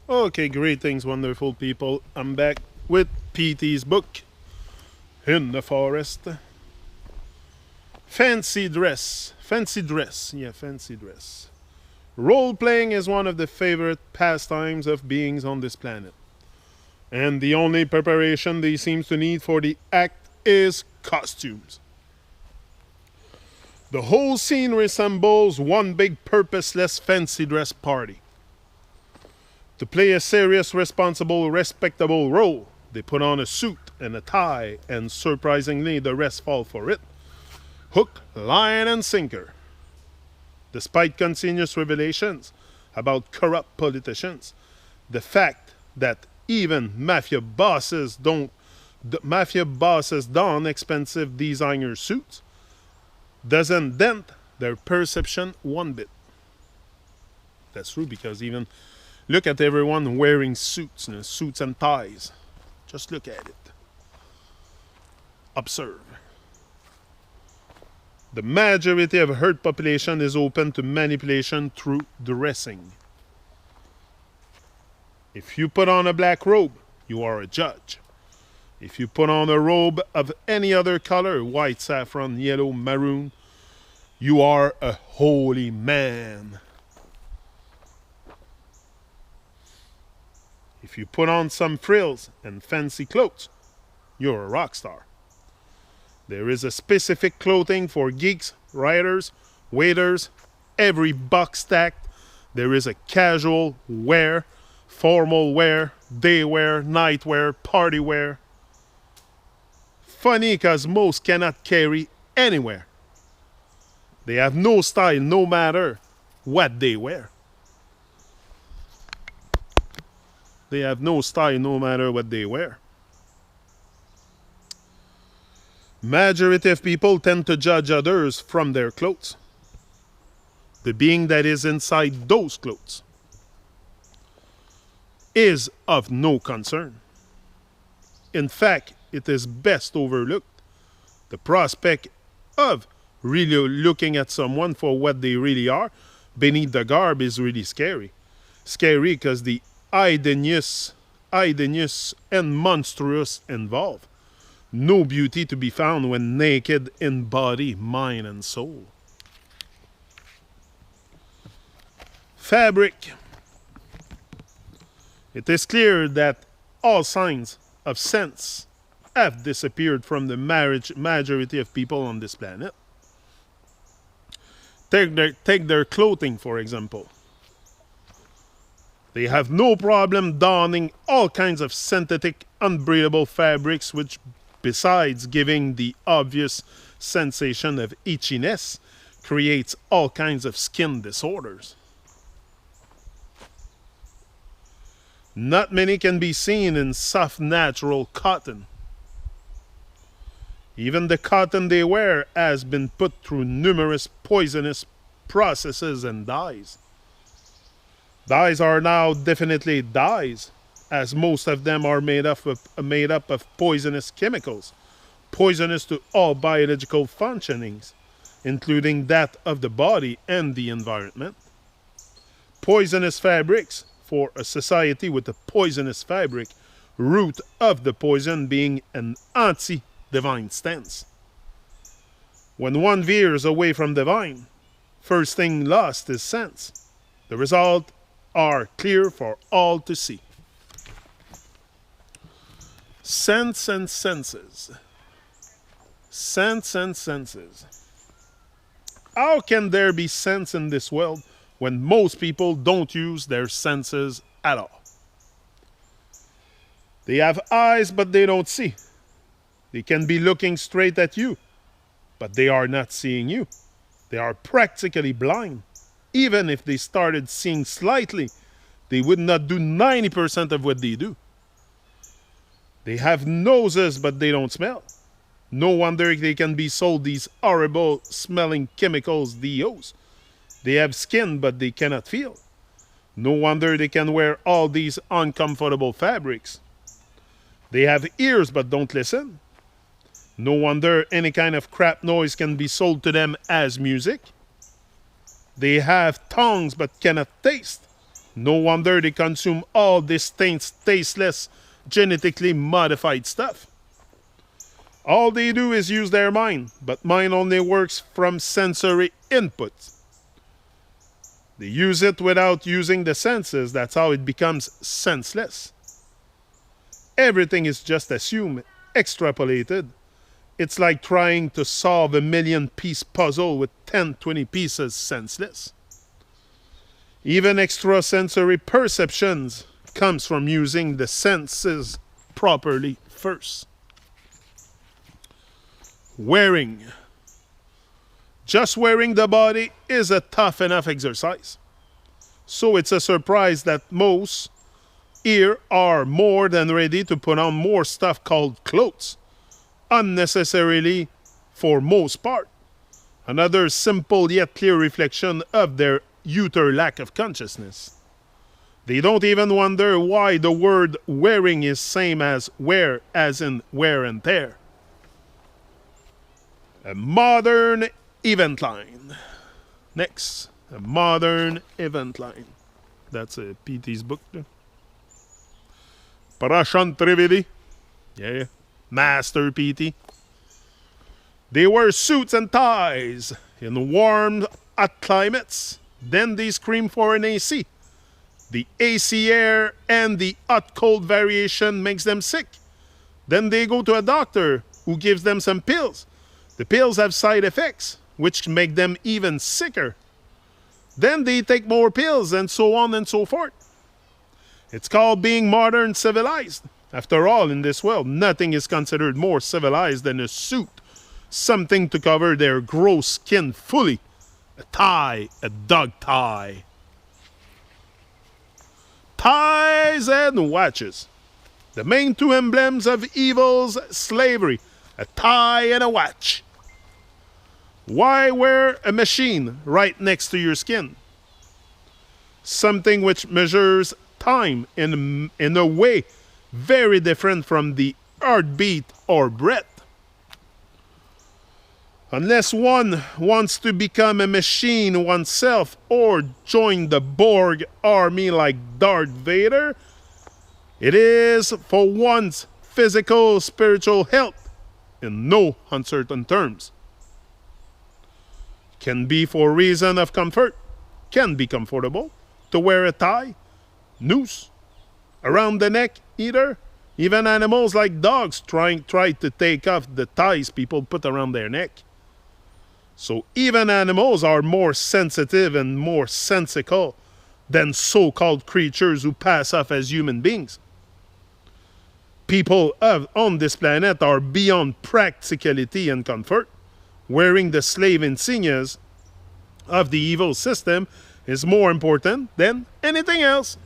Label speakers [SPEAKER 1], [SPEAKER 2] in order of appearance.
[SPEAKER 1] Okay, greetings, wonderful people. I'm back with PT's book, In the Forest. Fancy dress. Fancy dress. Yeah, fancy dress. Role playing is one of the favorite pastimes of beings on this planet. And the only preparation they seem to need for the act is costumes. The whole scene resembles one big purposeless fancy dress party. To play a serious, responsible, respectable role, they put on a suit and a tie, and surprisingly, the rest fall for it. Hook, line, and sinker. Despite continuous revelations about corrupt politicians, the fact that even mafia bosses don expensive designer suits doesn't dent their perception one bit. That's true because even look at everyone wearing suits, suits and ties. Just look at it. Observe. The majority of herd population is open to manipulation through dressing. If you put on a black robe, you are a judge. If you put on a robe of any other color, white, saffron, yellow, maroon, you are a holy man. If you put on some frills and fancy clothes, you're a rock star. There is a specific clothing for geeks, writers, waiters, every box stacked. There is a casual wear, formal wear, day wear, night wear, party wear. Funny because most cannot carry anywhere. They have no style no matter what they wear. They have no style no matter what they wear. Majority of people tend to judge others from their clothes. The being that is inside those clothes is of no concern. In fact, it is best overlooked. The prospect of really looking at someone for what they really are beneath the garb is really scary. Scary because the hideous and monstrous involved. No beauty to be found when naked in body, mind, and soul. Fabric. It is clear that all signs of sense have disappeared from the majority of people on this planet. Take their clothing, for example. They have no problem donning all kinds of synthetic, unbreathable fabrics, which, besides giving the obvious sensation of itchiness, creates all kinds of skin disorders. Not many can be seen in soft, natural cotton. Even the cotton they wear has been put through numerous poisonous processes and dyes. Dyes are now definitely dyes, as most of them are made up of poisonous chemicals, poisonous to all biological functionings, including that of the body and the environment. Poisonous fabrics for a society with a poisonous fabric, root of the poison being an anti-divine stance. When one veers away from divine, first thing lost is sense. The result are clear for all to see. Sense and senses. Sense and senses. How can there be sense in this world when most people don't use their senses at all? They have eyes, but they don't see. They can be looking straight at you, but they are not seeing you. They are practically blind. Even if they started seeing slightly, they would not do 90% of what they do. They have noses, but they don't smell. No wonder they can be sold these horrible smelling chemicals, DOs. They have skin, but they cannot feel. No wonder they can wear all these uncomfortable fabrics. They have ears, but don't listen. No wonder any kind of crap noise can be sold to them as music. They have tongues but cannot taste. No wonder they consume all this tasteless, genetically modified stuff. All they do is use their mind, but mind only works from sensory input. They use it without using the senses. That's how it becomes senseless. Everything is just assumed, extrapolated. It's like trying to solve a 1,000,000-piece puzzle with 10, 20 pieces senseless. Even extrasensory perceptions comes from using the senses properly first. Wearing. Just wearing the body is a tough enough exercise. So it's a surprise that most here are more than ready to put on more stuff called clothes, unnecessarily for most part. Another simple yet clear reflection of their utter lack of consciousness. They don't even wonder why the word wearing is same as wear, as in wear and tear. A modern event line. Next, a modern event line. That's a PT's book there. Prashant Trivedi. Yeah, master PT. They wear suits and ties in warm, hot climates. Then they scream for an AC. The AC air and the hot-cold variation makes them sick. Then they go to a doctor who gives them some pills. The pills have side effects, which make them even sicker. Then they take more pills, and so on and so forth. It's called being modern civilized. After all, in this world, nothing is considered more civilized than a suit, something to cover their gross skin fully. A tie, a dog tie. Ties and watches. The main two emblems of evil's slavery, a tie and a watch. Why wear a machine right next to your skin? Something which measures time in a way very different from the heartbeat or breath. Unless one wants to become a machine oneself or join the Borg army like Darth Vader, it is for one's physical, spiritual health in no uncertain terms. Can be for reason of comfort, can be comfortable to wear a tie, noose, around the neck either. Even animals like dogs try to take off the ties people put around their neck. So even animals are more sensitive and more sensical than so-called creatures who pass off as human beings. People on this planet are beyond practicality and comfort. Wearing the slave insignias of the evil system is more important than anything else.